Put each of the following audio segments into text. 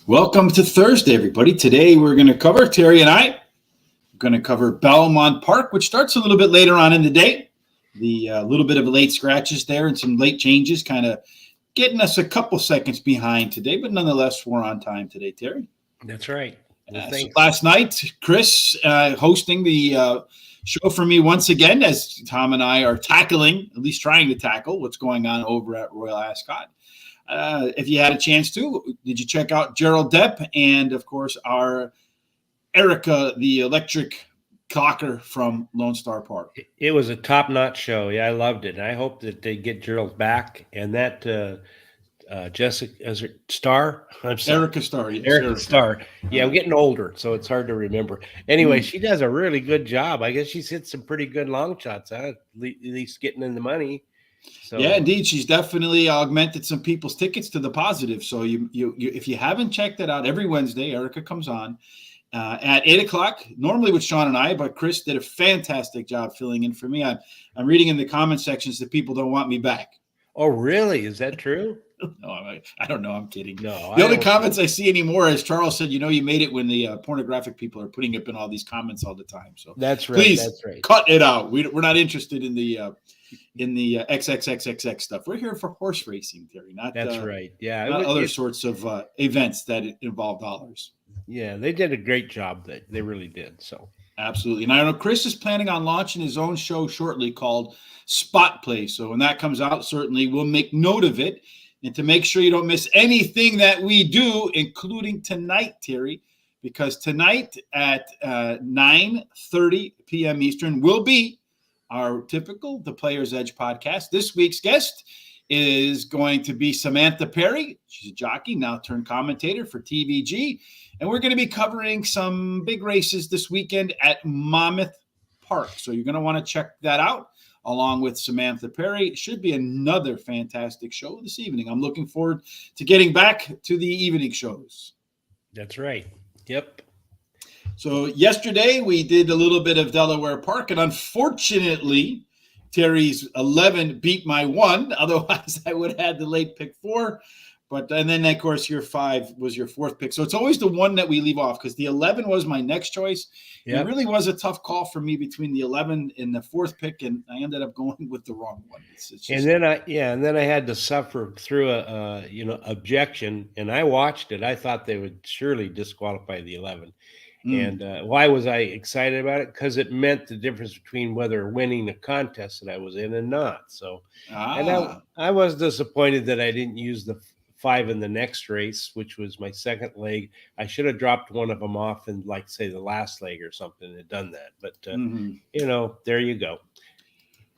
Welcome to Thursday, everybody. Today we're going to cover, Terry and I, going to cover Belmont Park, which starts a little bit later on in the day. The little bit of late scratches there and some late changes kind of getting us a couple seconds behind today, but nonetheless, we're on time today, Terry. That's right. Well, So last night, Chris hosting the show for me once again, as Tom and I are tackling, at least trying to tackle, what's going on over at Royal Ascot. If you had a chance to, did you check out Gerald Depp and, of course, our Erica, the electric clocker from Lone Star Park? It was a top-notch show. Yeah, I loved it. And I hope that they get Gerald back. And that Jessica, is it Star? I'm sorry. Erica Star. Yes, Erica Star. Yeah, I'm getting older, so it's hard to remember. Anyway, she does a really good job. I guess she's hit some pretty good long shots, huh? At least getting in the money. So, yeah, indeed, she's definitely augmented some people's tickets to the positive. So you if you haven't checked it out, every Wednesday, Erica comes on at 8:00. Normally with Sean and I, but Chris did a fantastic job filling in for me. I'm reading in the comment sections that people don't want me back. Oh, really? Is that true? No, I don't know. I'm kidding. No, the only comments I see anymore, as Charles said, you made it when the pornographic people are putting up in all these comments all the time. So that's right. Please that's right. Cut it out. We're not interested in the XXXXX stuff. We're here for horse racing, Terry. Not that's right. Yeah, not other sorts of events that involve dollars. Yeah, they did a great job. They really did. So. Absolutely. And I know Chris is planning on launching his own show shortly called Spot Play. So when that comes out, certainly we'll make note of it. And to make sure you don't miss anything that we do, including tonight, Terry, because tonight at 9:30 p.m. Eastern will be our typical The Player's Edge podcast. This week's guest is going to be Samantha Perry. She's a jockey, now turned commentator for TVG. And we're going to be covering some big races this weekend at Monmouth Park. So you're going to want to check that out along with Samantha Perry. It should be another fantastic show this evening. I'm looking forward to getting back to the evening shows. That's right. Yep. So yesterday we did a little bit of Delaware Park, and unfortunately, Terry's 11 beat my 1. Otherwise, I would have had the late pick 4. And then, of course, your 5 was your 4th pick. So it's always the one that we leave off because the 11 was my next choice. Yep. It really was a tough call for me between the 11 and the 4th pick, and I ended up going with the wrong one. It's just... And then I had to suffer through a objection, and I watched it. I thought they would surely disqualify the 11. And why was I excited about it? Because it meant the difference between whether winning a contest that I was in and not. So, and I was disappointed that I didn't use the 5 in the next race, which was my second leg. I should have dropped one of them off in, say, the last leg or something and done that. But, there you go.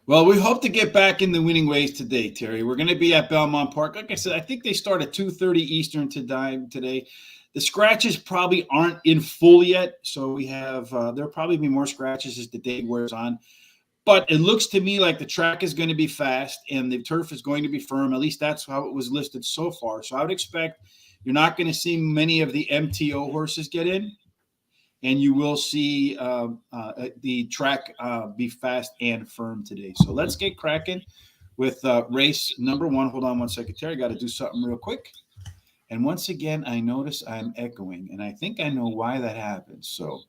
Well, we hope to get back in the winning ways today, Terry. We're going to be at Belmont Park. Like I said, I think they start at 2:30 Eastern today. The scratches probably aren't in full yet, so we have there'll probably be more scratches as the day wears on. But it looks to me like the track is going to be fast and the turf is going to be firm. At least that's how it was listed so far. So I would expect you're not going to see many of the MTO horses get in, and you will see the track be fast and firm today. So let's get cracking with race number 1. Hold on one second, Terry. Got to do something real quick. And once again, I notice I'm echoing, and I think I know why that happens. So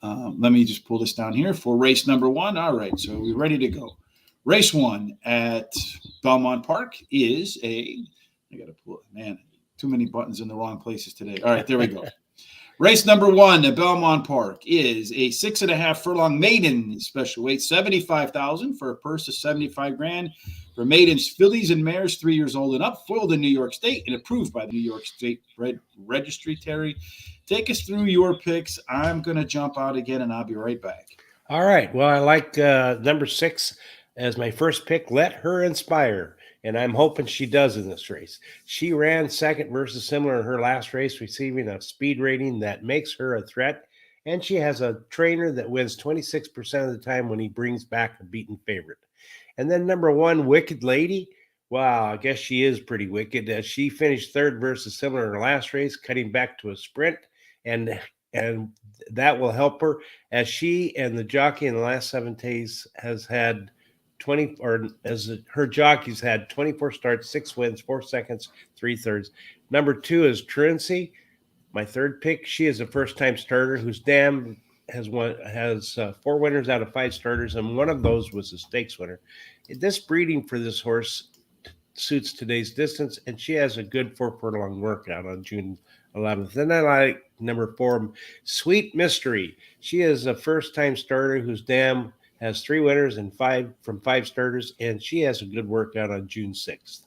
let me just pull this down here for race number 1. All right, so we're ready to go. Race 1 at Belmont Park is I got to pull it. Man, too many buttons in the wrong places today. All right, there we go. Race number 1 at Belmont Park is a 6.5 furlong maiden special weight, $75,000 for a purse of $75,000 for maidens, fillies, and mares 3 years old and up, foaled in New York State and approved by the New York State Registry. Terry, take us through your picks. I'm going to jump out again, and I'll be right back. All right. Well, I like number 6 as my first pick. Let Her Inspire. And I'm hoping she does in this race. She ran second versus similar in her last race, receiving a speed rating that makes her a threat. And she has a trainer that wins 26% of the time when he brings back a beaten favorite. And then number 1, Wicked Lady. Wow, I guess she is pretty wicked. She finished third versus similar in her last race, cutting back to a sprint. And that will help her as she and the jockey in the last 7 days has had her jockeys had 24 starts, 6 wins, 4 seconds, 3 thirds. Number 2 is Truancy. My third pick, she is a first-time starter whose dam has 4 winners out of 5 starters, and one of those was a stakes winner. This breeding for this horse suits today's distance, and she has a good 4 furlong workout on June 11th. Then I like number 4, Sweet Mystery. She is a first-time starter whose dam has 3 winners and 5 starters, and she has a good workout on June 6th.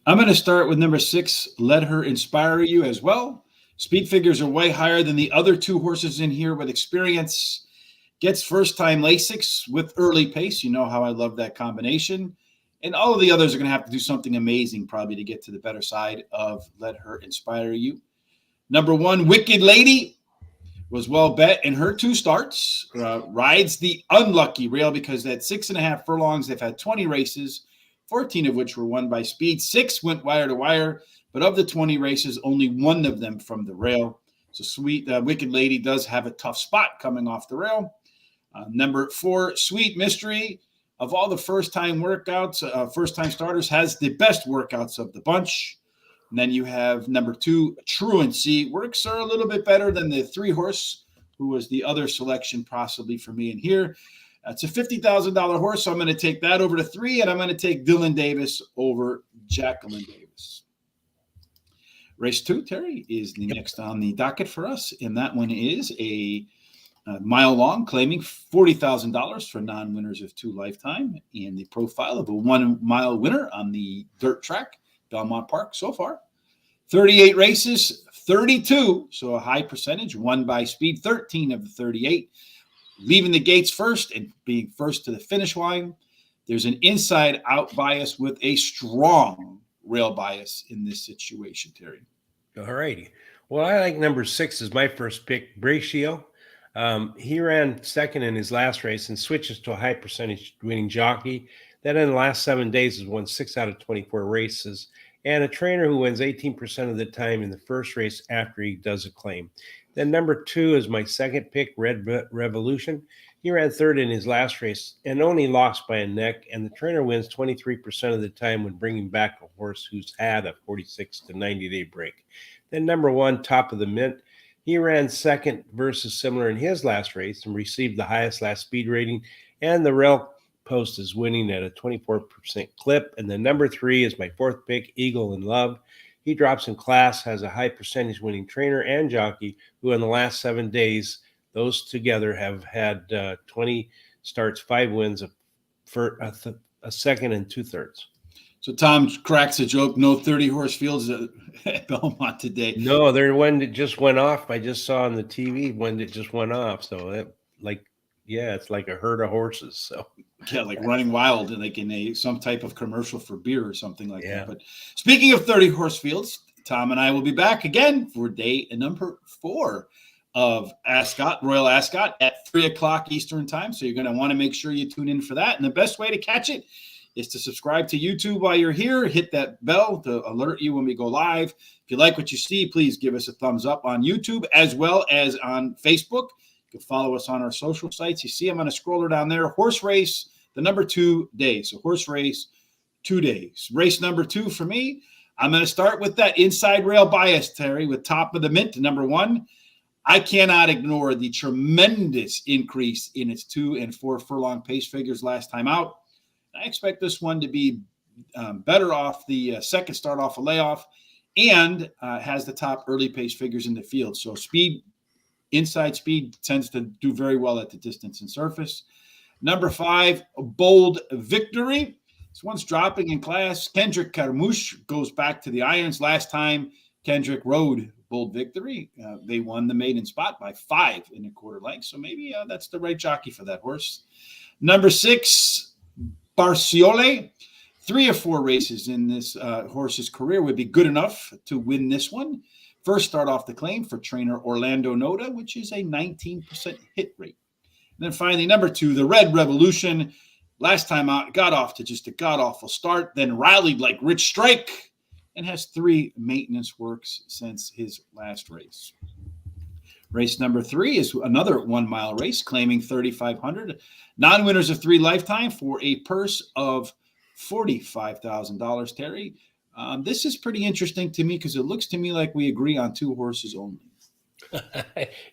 I'm going to start with number 6, Let Her Inspire You as well. Speed figures are way higher than the other 2 horses in here with experience. Gets first-time Lasix with early pace. You know how I love that combination. And all of the others are going to have to do something amazing probably to get to the better side of Let Her Inspire You. Number 1, Wicked Lady was well bet in her 2 starts. Rides the unlucky rail because at 6.5 furlongs, they've had 20 races, 14 of which were won by speed. 6 went wire to wire, but of the 20 races, only 1 of them from the rail. So Wicked Lady does have a tough spot coming off the rail. Number 4, Sweet Mystery. Of all the first-time workouts, first-time starters, has the best workouts of the bunch. And then you have number 2, Truancy. Works are a little bit better than the 3-horse, who was the other selection possibly for me in here. It's a $50,000 horse, so I'm going to take that over to 3, and I'm going to take Dylan Davis over Jacqueline Davis. Race 2, Terry, is the next on the docket for us, and that one is a mile long, claiming $40,000 for non-winners of 2 lifetime, and the profile of a 1-mile winner on the dirt track, Belmont Park so far. 38 races, 32, so a high percentage, won by speed, 13 of the 38. Leaving the gates first and being first to the finish line. There's an inside-out bias with a strong rail bias in this situation, Terry. All righty. Well, I like number 6 as my first pick, Braccio. He ran second in his last race and switches to a high percentage winning jockey that in the last 7 days has won 6 out of 24 races, and a trainer who wins 18% of the time in the first race after he does a claim. Then number 2 is my second pick, Red Revolution. He ran third in his last race and only lost by a neck, and the trainer wins 23% of the time when bringing back a horse who's had a 46 to 90-day break. Then number 1, Top of the Mint. He ran second versus similar in his last race and received the highest last speed rating, and the rail post is winning at a 24% clip. And the number 3 is my 4th pick, Eagle in Love. He drops in class, has a high percentage winning trainer and jockey who in the last 7 days, those together have had 20 starts, 5 wins, a second and 2/3. So Tom cracks a joke. No 30-horse fields at Belmont today. No, there one that just went off. I just saw on the TV one that just went off. So it's like a herd of horses. So yeah, like running wild, like in some type of commercial for beer or something like that. But speaking of 30-horse fields, Tom and I will be back again for day number 4 of Royal Ascot at 3:00 Eastern time. So you're going to want to make sure you tune in for that. And the best way to catch it is to subscribe to YouTube while you're here. Hit that bell to alert you when we go live. If you like what you see, please give us a thumbs up on YouTube as well as on Facebook. You can follow us on our social sites. You see I'm on a scroller down there. Horse race, the number 2 day. So horse race, 2 days. Race number 2 for me. I'm going to start with that inside rail bias, Terry, with Top of the Mint, number 1. I cannot ignore the tremendous increase in its 2 and 4 furlong pace figures last time out. I expect this one to be better off the second start off a layoff and has the top early pace figures in the field. So inside speed tends to do very well at the distance and surface. Number 5, Bold Victory. This one's dropping in class. Kendrick Carmouche goes back to the irons. Last time Kendrick rode Bold Victory, they won the maiden spot by 5 1/4 lengths. So maybe that's the right jockey for that horse. Number 6, Barciole. 3 or 4 races in this horse's career would be good enough to win this one. First start off the claim for trainer Orlando Noda, which is a 19% hit rate. And then finally, number 2, the Red Revolution. Last time out, got off to just a god-awful start, then rallied like Rich Strike and has 3 maintenance works since his last race. Race number 3 is another 1-mile race, claiming $3,500. Non-winners of 3 lifetime for a purse of $45,000, Terry. This is pretty interesting to me because it looks to me like we agree on 2 horses only.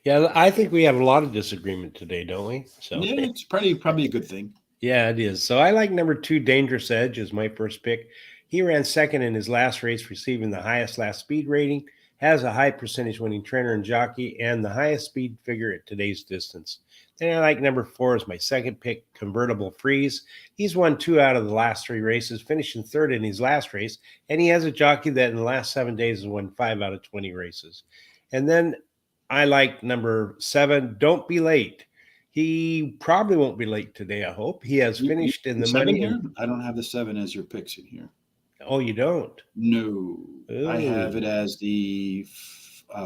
Yeah, I think we have a lot of disagreement today, don't we? So Yeah, it's probably a good thing. yeah, it is. So I like number 2, Dangerous Edge, as my first pick. He ran second in his last race, receiving the highest last speed rating, has a high percentage winning trainer and jockey, and the highest speed figure at today's distance. Then I like number 4 as my second pick, Convertible Freeze. He's won 2 out of the last 3 races, finishing third in his last race, and he has a jockey that in the last 7 days has won 5 out of 20 races. And then I like number 7, Don't Be Late. He probably won't be late today, I hope. He has You finished in the the seven money. And here? I don't have the seven as your picks in here. oh, you don't? No, I have it Oh, as the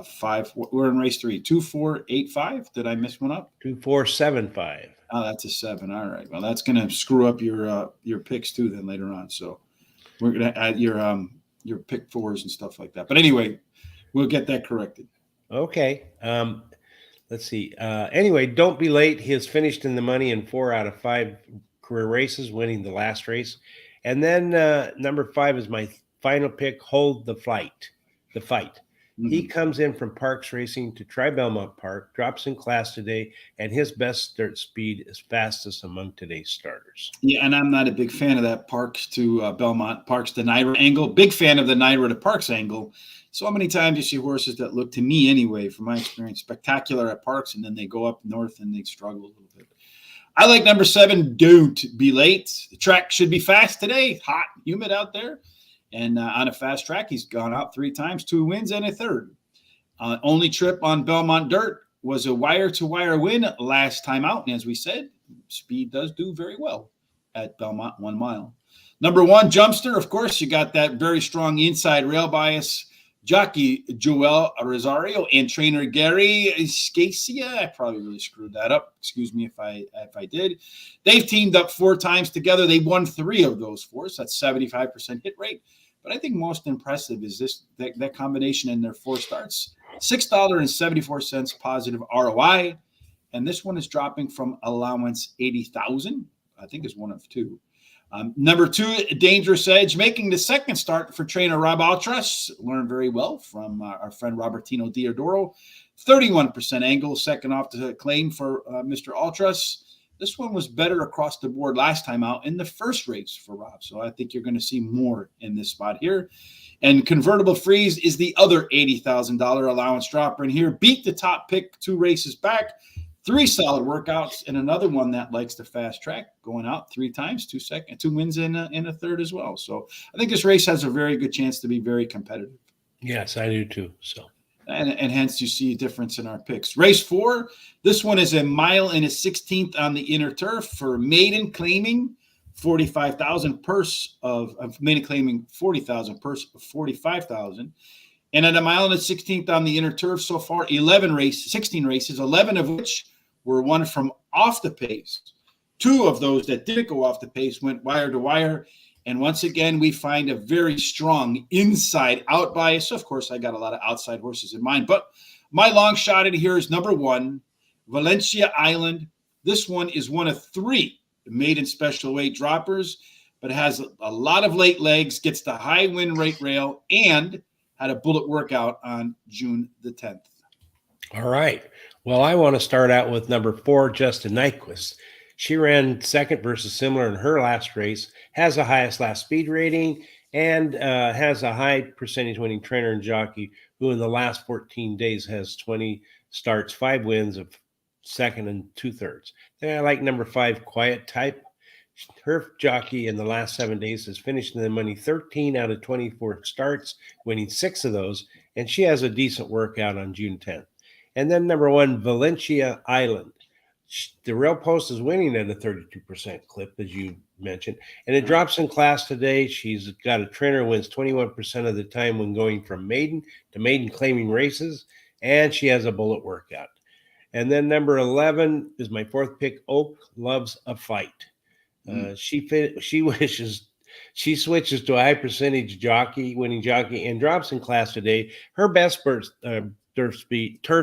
five. We're in race three. 2, 4, 8, 5. Did I miss one up? 2475. Oh, that's a seven. All right. Well, that's going to screw up your picks too. Then later on, so we're going to add your pick fours and stuff like that. But anyway, we'll get that corrected. Okay. Let's see. Anyway, Don't Be Late. He has finished in the money in 4 out of 5 career races, winning the last race. And then number 5 is my final pick, Hold the Fight. The Fight. He Mhm. comes in from Parks Racing to try Belmont Park, drops in class today, and his best start speed is fastest among today's starters. Yeah, and I'm not a big fan of that Parks to Belmont, Parks to Naira angle. Big fan of the Naira to Parks angle. So many times you see horses that look, to me anyway, from my experience, spectacular at Parks, and then they go up north and they struggle a little bit. I like number 7, Don't Be Late. The track should be fast today. Hot, humid out there. And on a fast track, he's gone out 3 times, 2 wins and a third. Only trip on Belmont Dirt was a wire-to-wire win last time out. And as we said, speed does do very well at Belmont 1 mile. Number 1, Jumpster. Of course, you got that very strong inside rail bias. Jockey Joel Rosario and trainer Gary Scacia. I probably really screwed that up. Excuse me if I did. They've teamed up 4 times together. They won 3 of those 4. So that's 75% hit rate. But I think most impressive is that combination in their 4 starts. $6.74 positive ROI. And this one is dropping from allowance 80,000. I think is one of 2. Number 2, Dangerous Edge, making the second start for trainer Rob Altras. Learned very well from our friend Robertino Diodoro. 31% angle, second off the claim for Mr. Altras. This one was better across the board last time out in the first race for Rob. So I think you're going to see more in this spot here. And Convertible Freeze is the other $80,000 allowance dropper in here. Beat the top pick 2 races back. 3 solid workouts, and another one that likes the fast track, going out 3 times, 2 wins in a third as well. So I think this race has a very good chance to be very competitive. Yes, I do too. So, And hence you see a difference in our picks. Race 4, this one is a mile and a 16th on the inner turf for maiden claiming 45,000 purse of maiden claiming 40,000 purse of 45,000. And at a mile and a 16th on the inner turf so far, 16 races, 11 of which were won from off the pace. 2 of those that didn't go off the pace went wire to wire. And once again, we find a very strong inside out bias. Of course, I got a lot of outside horses in mind, but my long shot in here is number 1, Valencia Island. This one is one of 3 maiden special weight droppers, but has a lot of late legs, gets the high win rate rail, and had a bullet workout on June the 10th. all right. Well, I want to start out with number 4, Justin Nyquist. She ran second versus similar in her last race, has the highest last speed rating, and has a high percentage winning trainer and jockey who in the last 14 days has 20 starts, 5 wins of second and 2/3. Then I like number 5, Quiet Type. Her jockey in the last 7 days has finished in the money 13 out of 24 starts, winning 6 of those, and she has a decent workout on June 10th. And then number 1, Valencia Island. The rail post is winning at a 32% clip, as you mentioned, and it drops in class today. She's got a trainer who wins 21% of the time when going from maiden to maiden claiming races, and she has a bullet workout. And then number 11 is my 4th pick, Oak Loves a Fight. She wishes she switches to a high percentage winning jockey, and drops in class today. Her best turf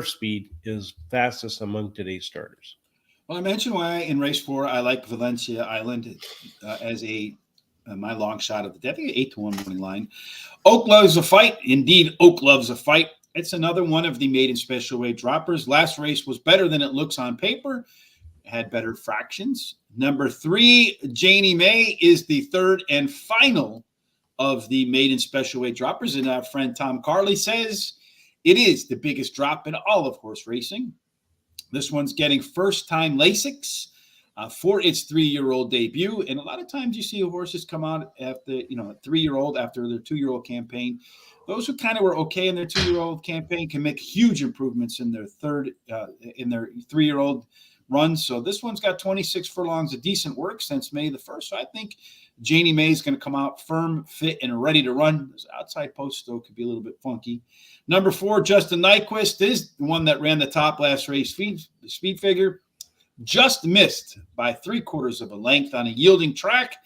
speed is fastest among today's starters. Well, I mentioned why in race 4 I like Valencia Island as my long shot of the day. I think 8-1 money line. Oak loves a fight. Indeed, Oak loves a fight. It's another one of the maiden special weight droppers. Last race was better than it looks on paper. Had better fractions. Number 3, Janie May, is the third and final of the maiden special weight droppers. And our friend Tom Carley says it is the biggest drop in all of horse racing. This one's getting first-time Lasix for its 3-year-old debut. And a lot of times you see horses come out after, a 3-year-old after their 2-year-old campaign. Those who kind of were okay in their 2-year-old campaign can make huge improvements in their 3-year-old run. So this one's got 26 furlongs of decent work since May the 1st. So I think Janie May is going to come out firm, fit, and ready to run. This outside post, though, could be a little bit funky. Number 4, Justin Nyquist, is the one that ran the top last race speed figure. Just missed by 3/4 of a length on a yielding track.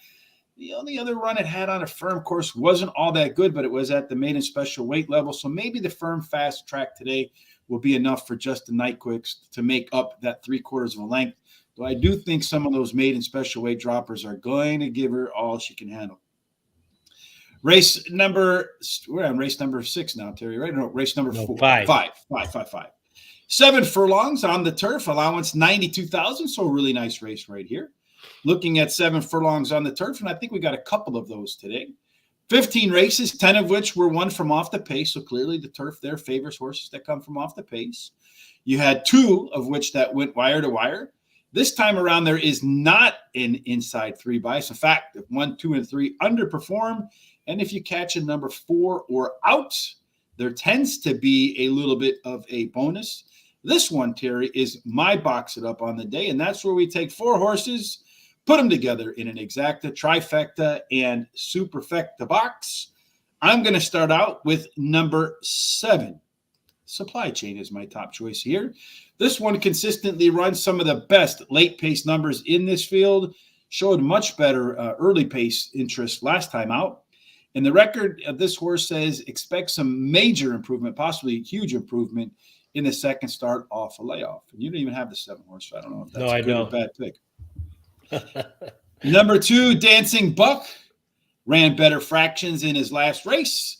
The only other run it had on a firm course wasn't all that good, but it was at the maiden special weight level. So maybe the firm fast track today will be enough for Justin Nyquist to make up that 3/4 of a length. Though I do think some of those maiden special weight droppers are going to give her all she can handle. We're on race number 6 now, Terry, right? No, race number 4. Five. 7 furlongs on the turf, allowance 92,000. So a really nice race right here. Looking at 7 furlongs on the turf, and I think we got a couple of those today. 15 races, 10 of which were won from off the pace. So clearly the turf there favors horses that come from off the pace. You had 2 of which that went wire to wire. This time around, there is not an inside 3 bias. In fact, 1, 2, and 3 underperform. And if you catch a number 4 or out, there tends to be a little bit of a bonus. This one, Terry, is my box it up on the day. And that's where we take 4 horses, put them together in an exacta, trifecta, and superfecta box. I'm going to start out with number 7. Supply Chain is my top choice here. This one consistently runs some of the best late pace numbers in this field, showed much better early pace interest last time out. And the record of this horse says expect some major improvement, possibly huge improvement in the second start off a layoff. And you don't even have the 7 horse, so I don't know if that's a good or bad pick. Number 2, Dancing Buck, ran better fractions in his last race.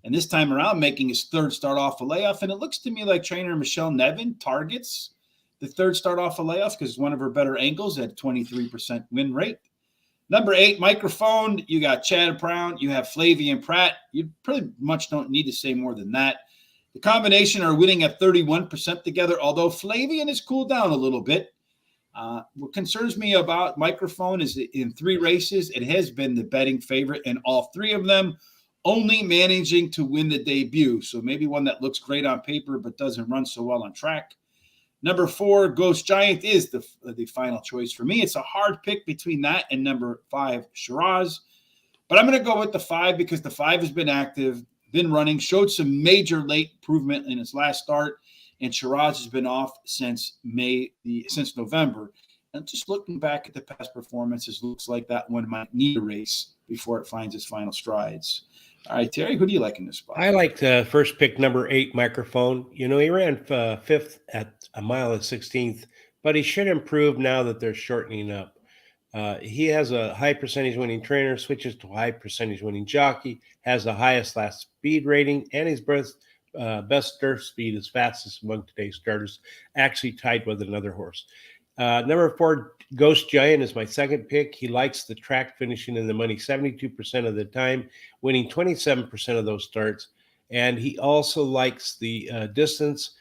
And this time around, making his 3rd start off a layoff. And it looks to me like trainer Michelle Nevin targets the 3rd start off a layoff because it's one of her better angles at 23% win rate. Number 8, Microphone. You got Chad Brown. You have Flavian Pratt. You pretty much don't need to say more than that. The combination are winning at 31% together, although Flavian has cooled down a little bit. What concerns me about Microphone is that in 3 races, it has been the betting favorite, and all 3 of them only managing to win the debut. So maybe one that looks great on paper but doesn't run so well on track. Number 4, Ghost Giant, is the final choice for me. It's a hard pick between that and number 5, Shiraz. But I'm going to go with the 5 because the 5 has been active, been running, showed some major late improvement in its last start, and Shiraz has been off since November. And just looking back at the past performances, looks like that one might need a race before it finds its final strides. All right, Terry, who do you like in this spot? I like the first pick, number 8, Microphone. He ran 5th at a mile and 16th, but he should improve now that they're shortening up. He has a high percentage winning trainer, switches to a high percentage winning jockey, has the highest last speed rating, and his best turf speed is fastest among today's starters, actually tied with another horse. Number 4, Ghost Giant, is my second pick. He likes the track finishing in the money 72% of the time, winning 27% of those starts. And he also likes the distance,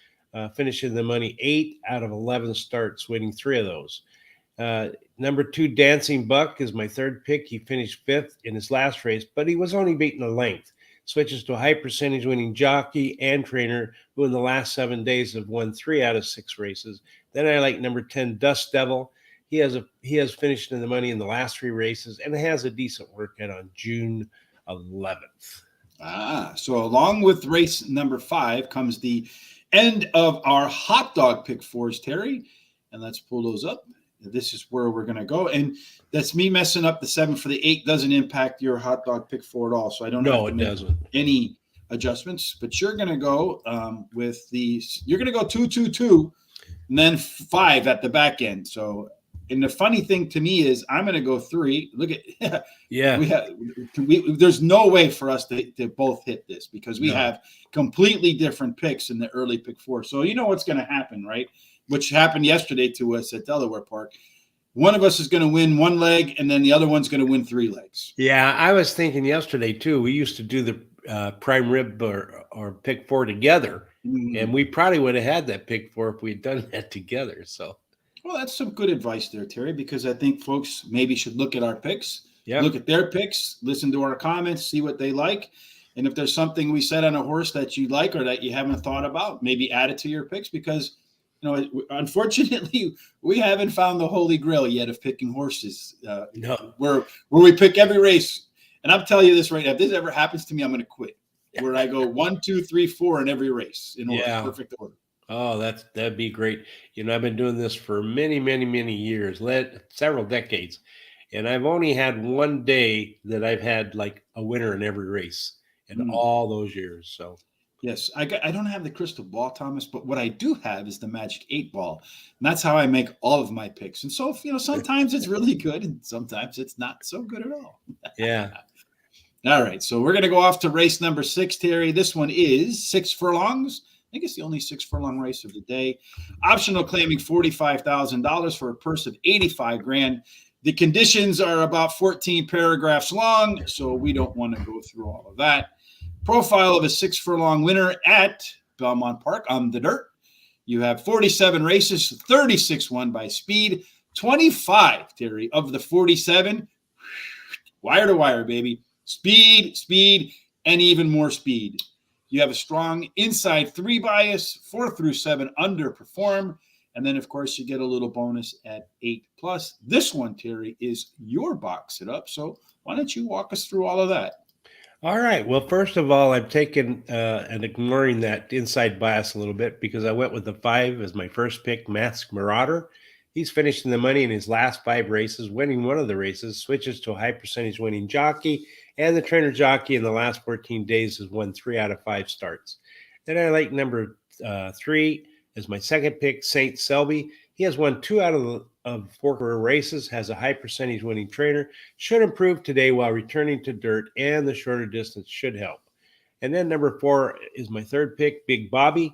finishing the money 8 out of 11 starts, winning 3 of those. Number 2, Dancing Buck, is my third pick. He finished 5th in his last race, but he was only beaten a length. Switches to a high percentage winning jockey and trainer who in the last 7 days have won 3 out of 6 races. Then I like number 10, Dust Devil. He has finished in the money in the last 3 races and has a decent workout on June 11th. So along with race number 5 comes the end of our hot dog pick 4s, Terry. And let's pull those up. This is where we're going to go. And that's me messing up the 7 for the 8 doesn't impact your hot dog pick 4 at all. So I don't know. It doesn't. Any adjustments, but you're going to go you're going to go 2, 2, 2, and then 5 at the back end. So And the funny thing to me is I'm going to go 3. Look at Yeah. there's no way for us to both hit this because we No. have completely different picks in the early pick 4. So you know what's going to happen, right? Which happened yesterday to us at Delaware Park. One of us is going to win 1 leg, and then the other one's going to win 3 legs. Yeah, I was thinking yesterday too. We used to do the prime rib or pick 4 together, and we probably would have had that pick 4 if we had done that together. So, well, that's some good advice there, Terry, because I think folks maybe should look at our picks, look at their picks, listen to our comments, see what they like. And if there's something we said on a horse that you like or that you haven't thought about, maybe add it to your picks because, unfortunately, we haven't found the holy grail yet of picking horses no. where we pick every race. And I'm telling you this right now, if this ever happens to me, I'm going to quit. Where I go 1, 2, 3, 4 in every race in order, perfect order. Oh, that'd be great. I've been doing this for many, many, many years, several decades, and I've only had one day that I've had like a winner in every race in all those years. So, yes, I don't have the crystal ball, Thomas, but what I do have is the magic 8 ball, and that's how I make all of my picks. And so, sometimes it's really good, and sometimes it's not so good at all. Yeah. All right, so we're going to go off to race number 6, Terry. This one is 6 furlongs. I think it's the only 6 furlong race of the day. Optional claiming $45,000 for a purse of $85,000. The conditions are about 14 paragraphs long, so we don't want to go through all of that. Profile of a 6 furlong winner at Belmont Park on the dirt. You have 47 races, 36 won by speed, 25, Terry, of the 47, wire to wire, baby. Speed, and even more speed. You have a strong inside 3 bias, 4 through 7 underperform. And then, of course, you get a little bonus at 8+. This one, Terry, is your box it up. So why don't you walk us through all of that? All right. Well, first of all, I'm taking and ignoring that inside bias a little bit because I went with the 5 as my first pick, Masked Marauder. He's finishing the money in his last 5 races, winning one of the races, switches to a high percentage winning jockey, and the trainer jockey in the last 14 days has won 3 out of 5 starts. Then I like number 3 as my second pick, Saint Selby. He has won 2 out of 4 career races, has a high percentage winning trainer, should improve today while returning to dirt, and the shorter distance should help. And then number 4 is my third pick, Big Bobby.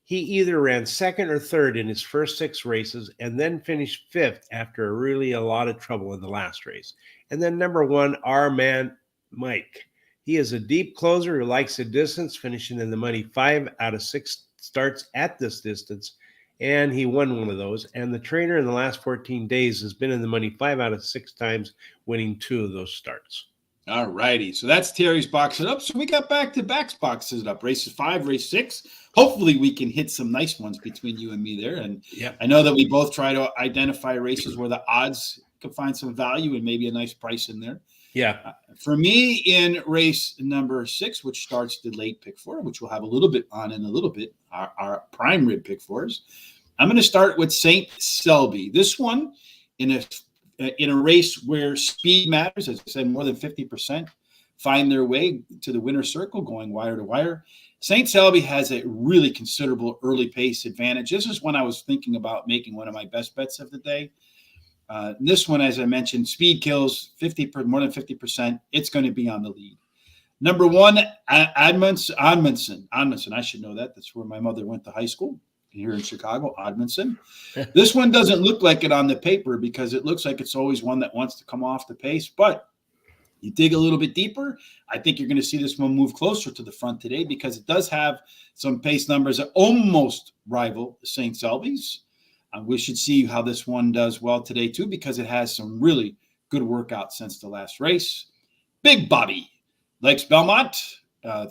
He either ran second or third in his first 6 races and then finished 5th after really a lot of trouble in the last race. And then number 1, our man, Mike. He is a deep closer who likes the distance, finishing in the money 5 out of 6 starts at this distance. And he won one of those. And the trainer in the last 14 days has been in the money 5 out of 6 times, winning 2 of those starts. All righty. So that's Terry's box it up. So we got back-to-backs boxes it up. Races 5, race 6. Hopefully we can hit some nice ones between you and me there. And I know that we both try to identify races where the odds can find some value and maybe a nice price in there. Yeah. For me, in race number 6, which starts the late pick 4, which we'll have a little bit on in a little bit, our prime rib pick 4s, I'm going to start with Saint Selby. This one in a race where speed matters, as I said, more than 50% find their way to the winner's circle going wire to wire. St. Selby has a really considerable early pace advantage. This is when I was thinking about making one of my best bets of the day. This one, as I mentioned, speed kills more than 50%. It's going to be on the lead. Number 1, Admonson. I should know that. That's where my mother went to high school here in Chicago, Admonson. This one doesn't look like it on the paper because it looks like it's always one that wants to come off the pace. But you dig a little bit deeper, I think you're going to see this one move closer to the front today because it does have some pace numbers that almost rival St. Selby's. We should see how this one does well today, too, because it has some really good workouts since the last race. Big Bobby likes Belmont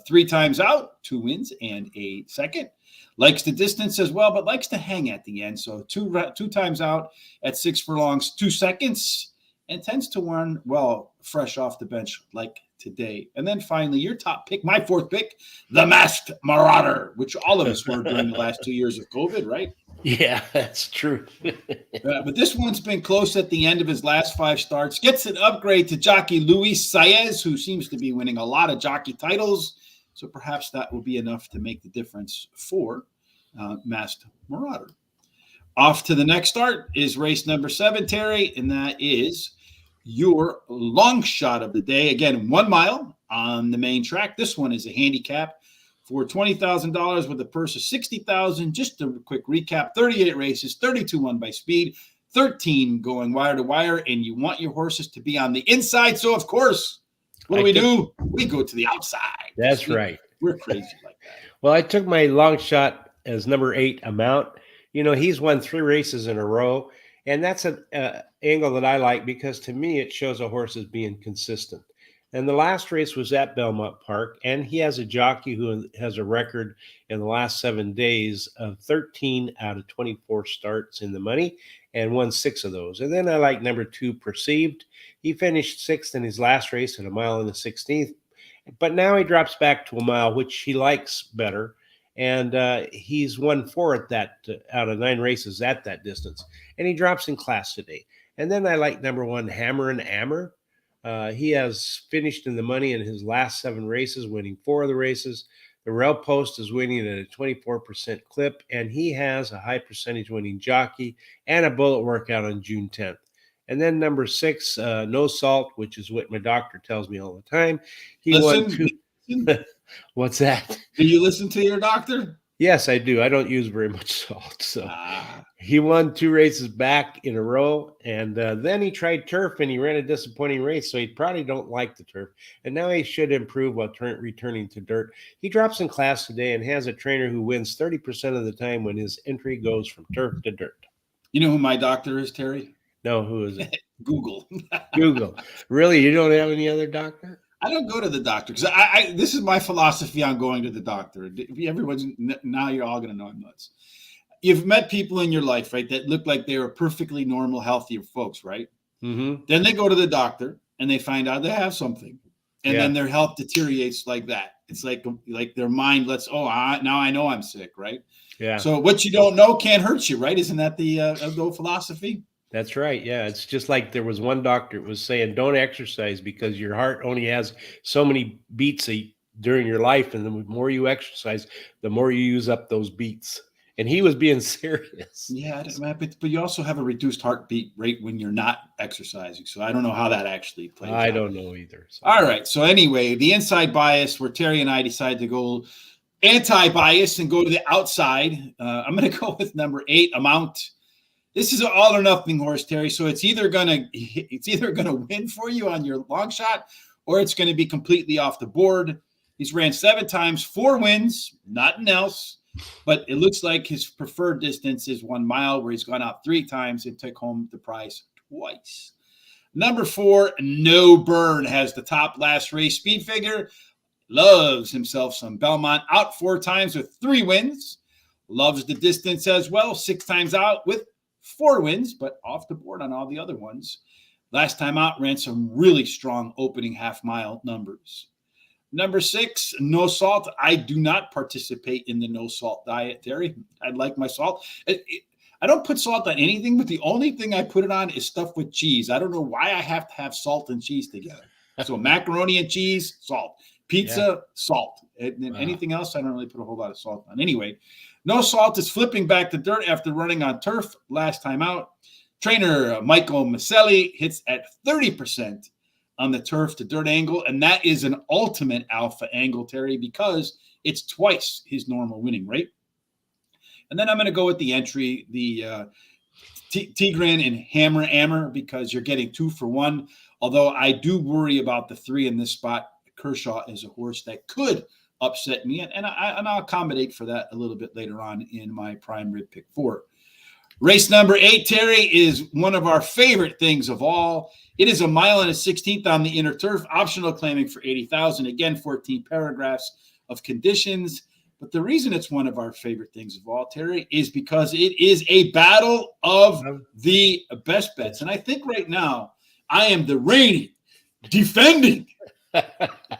3 times out, 2 wins and a second. Likes the distance as well, but likes to hang at the end. So two times out at 6 furlongs, 2 seconds, and tends to run well fresh off the bench like today. And then finally, your top pick, my 4th pick, the Masked Marauder, which all of us were during the last 2 years of COVID, right? Yeah, that's true. But this one's been close at the end of his last 5 starts. Gets an upgrade to jockey Luis Saez, who seems to be winning a lot of jockey titles. So perhaps that will be enough to make the difference for Masked Marauder. Off to the next start is race number 7, Terry, and that is your long shot of the day. Again, 1 mile on the main track. This one is a handicap for $20,000 with a purse of $60,000. Just a quick recap: 38 races, 32 won by speed, 13 going wire to wire, and you want your horses to be on the inside. So, of course, what do? We go to the outside. That's right. We're crazy like that. Well, I took my long shot as number 8, Amount. You know, he's won 3 races in a row, and that's an angle that I like because to me it shows a horse as being consistent. And the last race was at Belmont Park, and he has a jockey who has a record in the last 7 days of 13 out of 24 starts in the money and won 6 of those. And then I like number 2, Perceived. He finished 6th in his last race at 1 mile and the 16th, but now he drops back to 1 mile, which he likes better. And he's won 4 at that out of 9 races at that distance, and he drops in class today. And then I like number 1, Hammer and Ammer. He has finished in the money in his last 7 races, winning 4 of the races. The Rail Post is winning at a 24% clip, and he has a high percentage winning jockey and a bullet workout on June 10th. And then number 6, No Salt, which is what my doctor tells me all the time. He won 2. What's that? Do you listen to your doctor? Yes, I do. I don't use very much salt. So he won 2 races back in a row. And then he tried turf and he ran a disappointing race. So he probably don't like the turf. And now he should improve while returning to dirt. He drops in class today and has a trainer who wins 30% of the time when his entry goes from turf to dirt. You know who my doctor is, Terry? No, who is it? Google. Google. Really? You don't have any other doctor? I don't go to the doctor because I this is my philosophy on going to the doctor. Everyone's now you're all going to know I'm nuts. You've met people in your life, right, that look like they were perfectly normal, healthy folks, right? Mm-hmm. Then they go to the doctor and they find out they have something, and then their health deteriorates like that. It's like their mind now I know I'm sick, right? Yeah. So what you don't know can't hurt you, right? Isn't that the old philosophy? That's right. Yeah. It's just like there was one doctor was saying, don't exercise because your heart only has so many beats during your life. And the more you exercise, the more you use up those beats. And he was being serious. Yeah. But you also have a reduced heartbeat rate when you're not exercising. So I don't know how that actually plays out. I don't know either. So. All right. So anyway, the inside bias where Terry and I decided to go anti-bias and go to the outside. I'm going to go with number 8, Amount. This is an all or nothing horse, Terry. So it's either gonna win for you on your long shot, or it's gonna be completely off the board. He's ran 7 times, 4 wins, nothing else. But it looks like his preferred distance is 1 mile, where he's gone out 3 times and took home the prize twice. Number 4, No Burn, has the top last race speed figure. Loves himself some Belmont. Out 4 times with 3 wins. Loves the distance as well. 6 times out with 4 wins, but off the board on all the other ones. Last time out, ran some really strong opening half-mile numbers. Number 6, No Salt. I do not participate in the no salt diet, Terry. I like my salt. I don't put salt on anything, but the only thing I put it on is stuff with cheese. I don't know why I have to have salt and cheese together. So macaroni and cheese, salt. Pizza, salt. And anything else, I don't really put a whole lot of salt on. Anyway, No Salt is flipping back to dirt after running on turf last time out. Trainer Michael Maselli hits at 30% on the turf to dirt angle, and that is an ultimate alpha angle, Terry, because it's twice his normal winning rate. And then I'm going to go with the entry, the Tigran and Hammer Ammer, because you're getting 2 for 1. Although I do worry about the 3 in this spot. Kershaw is a horse that could upset me, and I'll accommodate for that a little bit later on in my prime rib pick 4. Race number 8, Terry, is one of our favorite things of all. It is 1 mile and a 16th on the inner turf, optional claiming for $80,000. Again, 14 paragraphs of conditions. But the reason it's one of our favorite things of all, Terry, is because it is a battle of the best bets. And I think right now I am the reigning, defending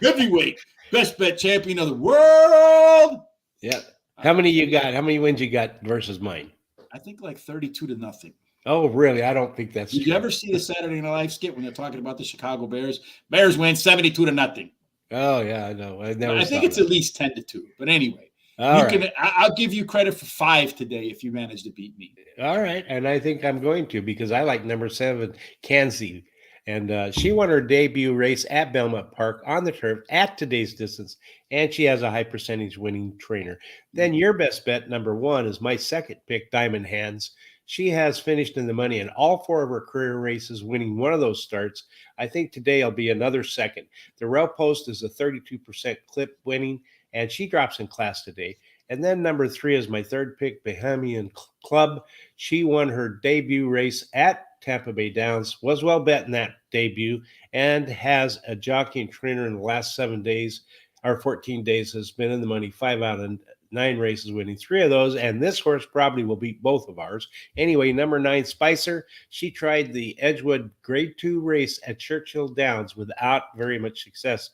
heavyweight best bet champion of the world. Yeah. How many you got? How many wins you got versus mine? I think like 32-0. Oh, really? I don't think that's Did you ever see the Saturday Night Live skit when they're talking about the Chicago Bears? Bears win 72-0. Oh, yeah, I know. I think it's at least 10-2. But anyway, All right. I'll give you credit for 5 today if you manage to beat me. All right. And I think I'm going to because I like number 7, Kansi. And she won her debut race at Belmont Park on the turf at today's distance. And she has a high percentage winning trainer. Then your best bet, number 1, is my second pick, Diamond Hands. She has finished in the money in all 4 of her career races, winning one of those starts. I think today will be another second. The rail post is a 32% clip winning, and she drops in class today. And then number 3 is my third pick, Bahamian Club. She won her debut race at Tampa Bay Downs, was well bet in that debut, and has a jockey and trainer in the last 7 days or 14 days has been in the money 5 out of 9 races, winning 3 of those. And this horse probably will beat both of ours. Anyway, number 9, Spicer. She tried the Edgewood Grade 2 race at Churchill Downs without very much success.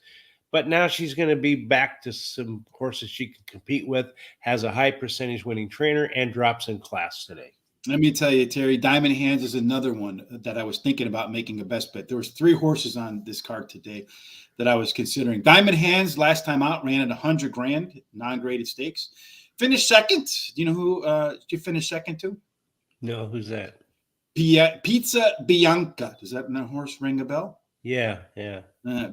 But now she's going to be back to some horses she can compete with, has a high percentage winning trainer, and drops in class today. Let me tell you, Terry, Diamond Hands is another one that I was thinking about making a best bet. There was 3 horses on this card today that I was considering. Diamond Hands last time out ran at 100 grand, non-graded stakes. Finished second. Do you know who did you finish second to? No, who's that? Pizza Bianca. Does that horse ring a bell? Yeah.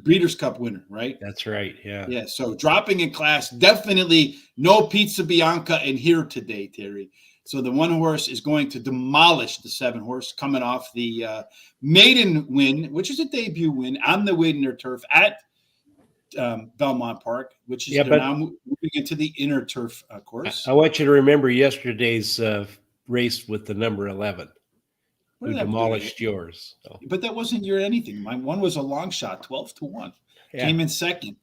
Breeders' Cup winner, right? That's right. Yeah. Yeah. So dropping in class, definitely no Pizza Bianca in here today, Terry. So the 1 horse is going to demolish the 7 horse coming off the maiden win, which is a debut win on the Widener turf at Belmont Park, which is they're now moving into the inner turf course. I want you to remember yesterday's race with the number 11. Who demolished yours. So. But that wasn't your anything. My one was a long shot, 12-1. Yeah. Came in second.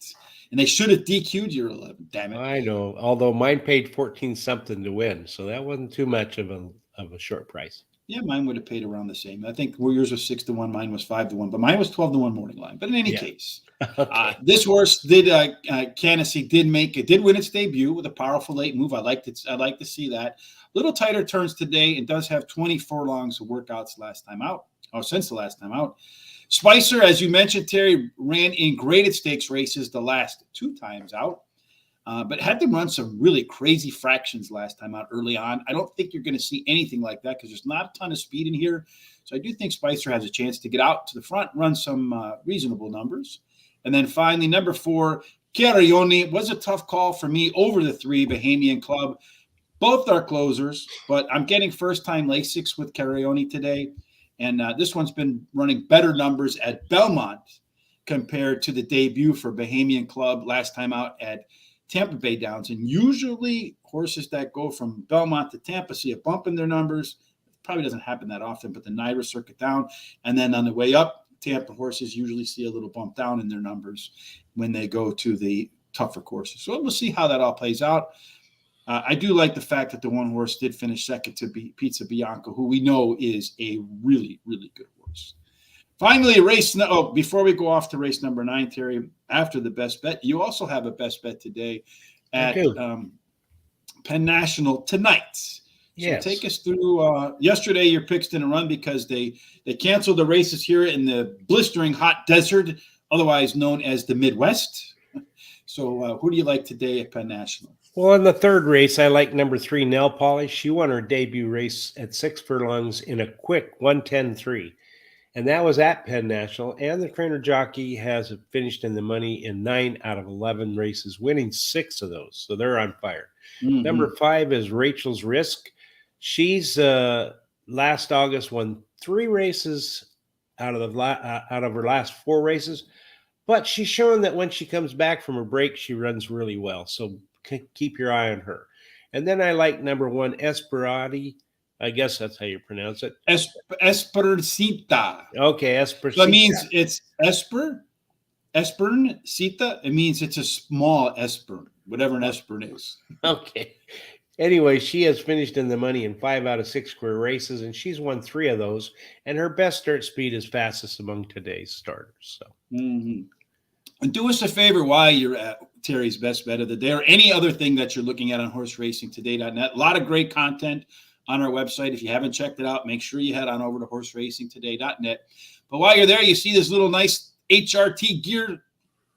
And they should have DQ'd your 11. Damn it. I know. Although mine paid 14 something to win. So that wasn't too much of a short price. Yeah, mine would have paid around the same. I think yours was 6-1, mine was 5-1, but mine was 12-1 morning line. But in any case, okay. This horse did Candace did win its debut with a powerful late move. I like to see that. Little tighter turns today and does have 20 furlongs of workouts since the last time out. Spicer, as you mentioned, Terry, ran in graded stakes races the last 2 times out, but had to run some really crazy fractions last time out early on. I don't think you're going to see anything like that because there's not a ton of speed in here. So I do think Spicer has a chance to get out to the front, run some reasonable numbers. And then finally, number 4, Carrione was a tough call for me over the 3, Bahamian Club. Both are closers, but I'm getting first-time Lasix with Carrione today. And this one's been running better numbers at Belmont compared to the debut for Bahamian Club last time out at Tampa Bay Downs. And usually horses that go from Belmont to Tampa see a bump in their numbers. It probably doesn't happen that often, but the NYRA circuit down. And then on the way up, Tampa horses usually see a little bump down in their numbers when they go to the tougher courses. So we'll see how that all plays out. I do like the fact that the 1 horse did finish second to Pizza Bianca, who we know is a really, really good horse. Finally, before we go off to race number 9, Terry, after the best bet, you also have a best bet today at Penn National tonight. So yes. Take us through. Yesterday, your picks didn't run because they canceled the races here in the blistering hot desert, otherwise known as the Midwest. So who do you like today at Penn National? Well, in the third race, I like number 3, Nail Polish. She won her debut race at 6 furlongs in a quick 1:10.3. And that was at Penn National. And the trainer jockey has finished in the money in 9 out of 11 races, winning 6 of those. So they're on fire. Mm-hmm. Number 5 is Rachel's Risk. She's last August won 3 races out of her last 4 races. But she's shown that when she comes back from a break, she runs really well. So keep your eye on her. And then I like number 1, Esperati. I guess that's how you pronounce it. Espercita. Okay, Espercita. So it means it's Espercita. It means it's a small Espern, whatever an Espern is. Okay. Anyway, she has finished in the money in 5 out of 6 career races, and she's won 3 of those. And her best start speed is fastest among today's starters. So. Mm-hmm. And do us a favor while you're at Terry's best bet of the day or any other thing that you're looking at on horseracingtoday.net. A lot of great content on our website. If you haven't checked it out, make sure you head on over to horseracingtoday.net. But while you're there, you see this little nice HRT gear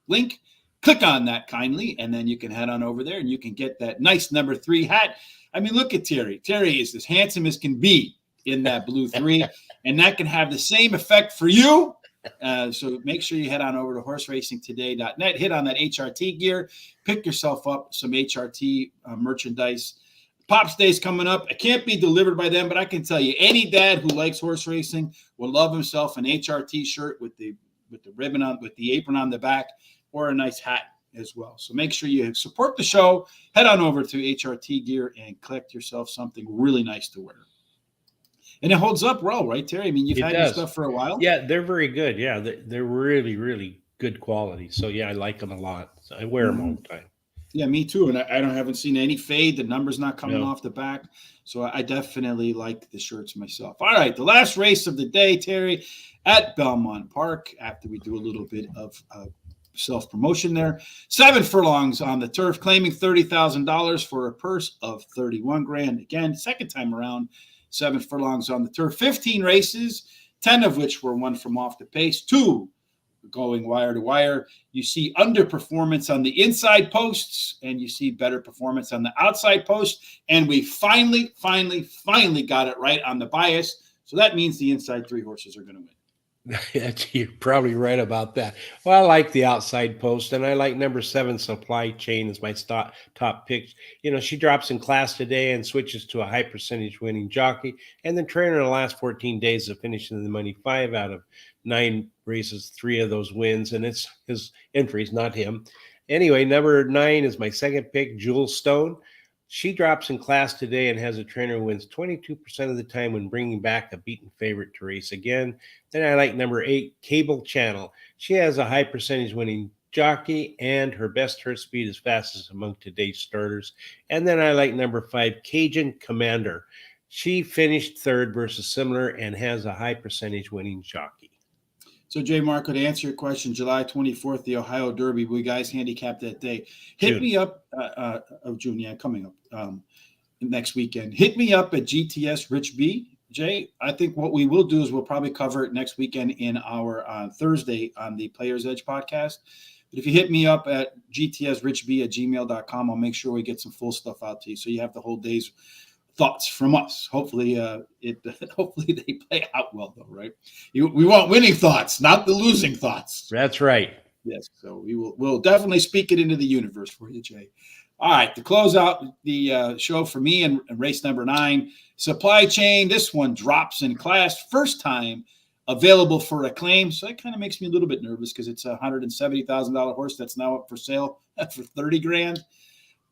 link. click on that kindly, and then you can head on over there and you can get that nice number 3 hat. I mean, look at Terry. Terry is as handsome as can be in that blue 3, and that can have the same effect for you. So make sure you head on over to horseracingtoday.net, hit on that HRT gear, pick yourself up some HRT merchandise. Pops Day's coming up. It can't be delivered by them, but I can tell you, any dad who likes horse racing will love himself an HRT shirt with the ribbon on, with the apron on the back, or a nice hat as well. So make sure you support the show. Head on over to HRT gear and collect yourself something really nice to wear. And it holds up well, right, Terry? I mean, you've had your stuff for a while. Yeah, they're very good. Yeah, they're really, really good quality. So, yeah, I like them a lot. So I wear them all the time. Yeah, me too. And I haven't seen any fade. The number's not coming off the back. So I definitely like the shirts myself. All right, the last race of the day, Terry, at Belmont Park, after we do a little bit of self-promotion there. 7 furlongs on the turf, claiming $30,000 for a purse of $31,000. Again, second time around. 7 furlongs on the turf, 15 races, 10 of which were won from off the pace, 2 going wire to wire. You see underperformance on the inside posts, and you see better performance on the outside posts. And we finally got it right on the bias. So that means the inside 3 horses are going to win. You're probably right about that. Well, I like the outside post, and I like number 7, Supply Chain, as my top pick. You know, she drops in class today and switches to a high percentage winning jockey, and then trainer in the last 14 days of finishing the money 5 out of 9 races, 3 of those wins, and it's his entries, not him. Anyway, number 9 is my second pick, Jewel Stone. She drops in class today and has a trainer who wins 22% of the time when bringing back a beaten favorite to race again. Then I like number 8, Cable Channel. She has a high percentage winning jockey, and her best turf speed is fastest among today's starters. And then I like number 5, Cajun Commander. She finished 3rd versus similar and has a high percentage winning jockey. So, Jay Marco, to answer your question, July 24th, the Ohio Derby, we guys handicapped that day. Hit me up, June, yeah, coming up next weekend. Hit me up at GTS Rich B. Jay, I think what we will do is we'll probably cover it next weekend in our Thursday on the Players Edge podcast. But if you hit me up at gtsrichb@gmail.com, I'll make sure we get some full stuff out to you. So you have the whole day's thoughts from us. Hopefully hopefully they play out well, though, right? We want winning thoughts, not the losing thoughts. That's right. Yes, so we'll definitely speak it into the universe for you, Jay. All right, to close out the show for me and race number 9, Supply Chain. This one drops in class, first time available for a claim. So that kind of makes me a little bit nervous because it's a $170,000 horse that's now up for sale for $30,000.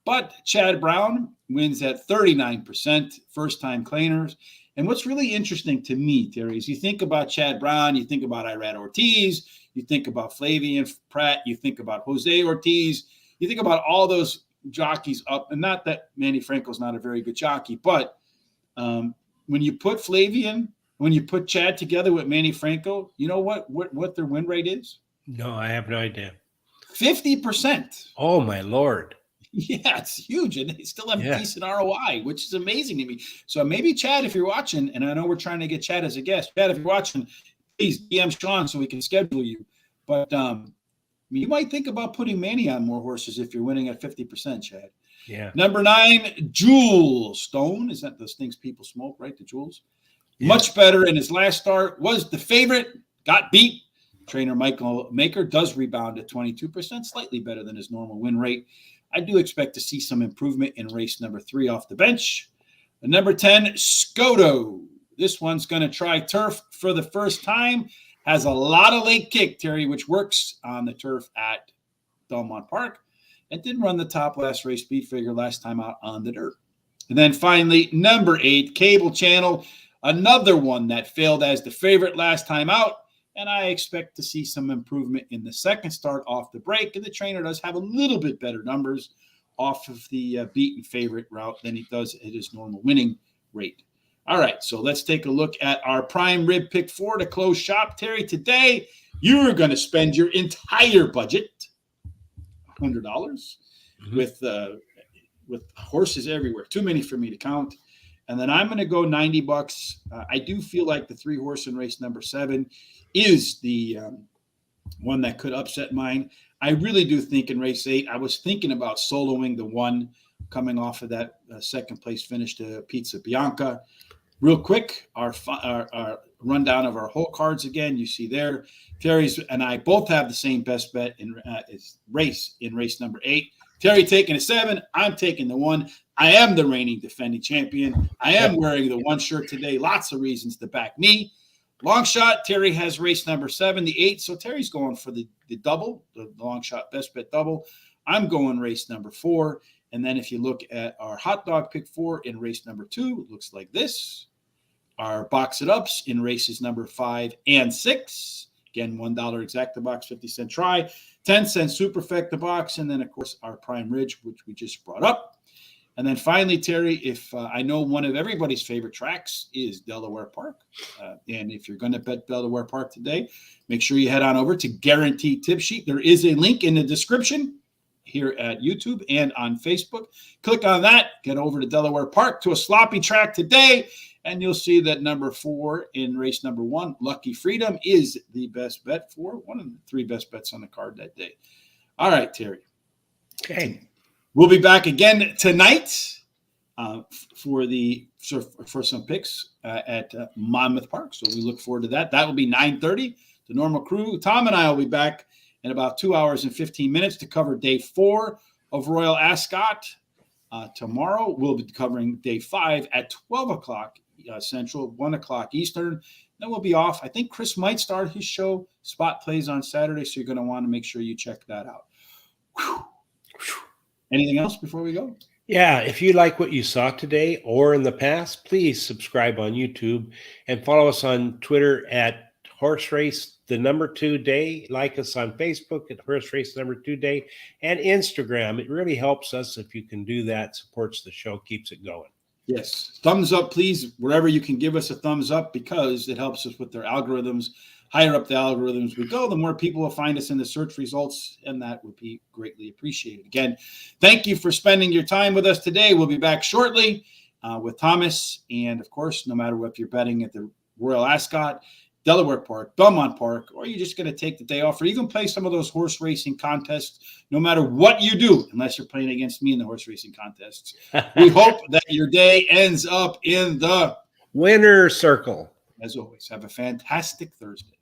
But Chad Brown wins at 39%, first-time claimers. And what's really interesting to me, Terry, is you think about Chad Brown, you think about Irad Ortiz, you think about Flavian Pratt, you think about Jose Ortiz, you think about all those jockeys up. And not that Manny Franco's not a very good jockey, but when you put Flavian, when you put Chad together with Manny Franco, you know what their win rate is? No, I have no idea. 50%. Oh, my Lord. Yeah, it's huge, and they still have a decent ROI, which is amazing to me. So maybe, Chad, if you're watching, and I know we're trying to get Chad as a guest, Chad, if you're watching, please DM Sean so we can schedule you. But you might think about putting Manny on more horses if you're winning at 50%, Chad. Yeah. Number 9, Jewel Stone. Is that those things people smoke, right? The Jewels. Yeah. Much better in his last start. Was the favorite. Got beat. Trainer Michael Maker does rebound at 22%, slightly better than his normal win rate. I do expect to see some improvement in race number 3 off the bench. And number 10, Scoto. This one's going to try turf for the first time. Has a lot of late kick, Terry, which works on the turf at Belmont Park. And did run the top last race speed figure last time out on the dirt. And then finally, number 8, Cable Channel. Another one that failed as the favorite last time out. And I expect to see some improvement in the second start off the break. And the trainer does have a little bit better numbers off of the beaten favorite route than he does at his normal winning rate. All right, so let's take a look at our prime rib pick 4 to close shop. Terry, today you're going to spend your entire budget, $100, with horses everywhere. Too many for me to count. And then I'm going to go $90. I do feel like the 3 horse in race number 7 is the one that could upset mine. I really do think in race 8, I was thinking about soloing the one coming off of that second place finish to Pizza Bianca. Real quick, our rundown of our whole cards again. You see there, Terry's and I both have the same best bet in race number 8. Terry taking a 7. I'm taking the 1. I am the reigning defending champion. I am wearing the 1 shirt today. Lots of reasons to back me. Long shot, Terry has race number 7, the 8. So Terry's going for the double, the long shot best bet double. I'm going race number 4. And then if you look at our hot dog pick 4 in race number 2, it looks like this. Our box it ups in races number 5 and 6. Again, $1 exacta box, 50-cent try, 10-cent superfecta box, and then, of course, our prime ridge, which we just brought up. And then finally, Terry, if I know one of everybody's favorite tracks is Delaware Park. And if you're going to bet Delaware Park today, make sure you head on over to Guaranteed Tip Sheet. There is a link in the description here at YouTube and on Facebook. Click on that, get over to Delaware Park to a sloppy track today, and you'll see that number 4 in race number 1, Lucky Freedom, is the best bet for one of the 3 best bets on the card that day. All right, Terry. Okay. We'll be back again tonight for some picks at Monmouth Park. So we look forward to that. That will be 9:30. The normal crew. Tom and I will be back in about 2 hours and 15 minutes to cover day 4 of Royal Ascot. Tomorrow we'll be covering day 5 at 12 o'clock Central, 1 o'clock Eastern. Then we'll be off. I think Chris might start his show. Spot plays on Saturday, so you're going to want to make sure you check that out. Whew. Anything else before we go? Yeah, if you like what you saw today or in the past, please subscribe on YouTube and follow us on Twitter at Horse Race the number 2 day. Like us on Facebook at Horse Race number 2 day and Instagram. It really helps us if you can do that. Supports the show, keeps it going. Yes. Thumbs up, please, wherever you can give us a thumbs up, because it helps us with their algorithms. Higher up the algorithms we go, the more people will find us in the search results, and that would be greatly appreciated. Again, thank you for spending your time with us today. We'll be back shortly with Thomas. And, of course, no matter if you're betting at the Royal Ascot, Delaware Park, Belmont Park, or you're just going to take the day off or even play some of those horse racing contests, no matter what you do, unless you're playing against me in the horse racing contests, we hope that your day ends up in the winner circle. As always, have a fantastic Thursday.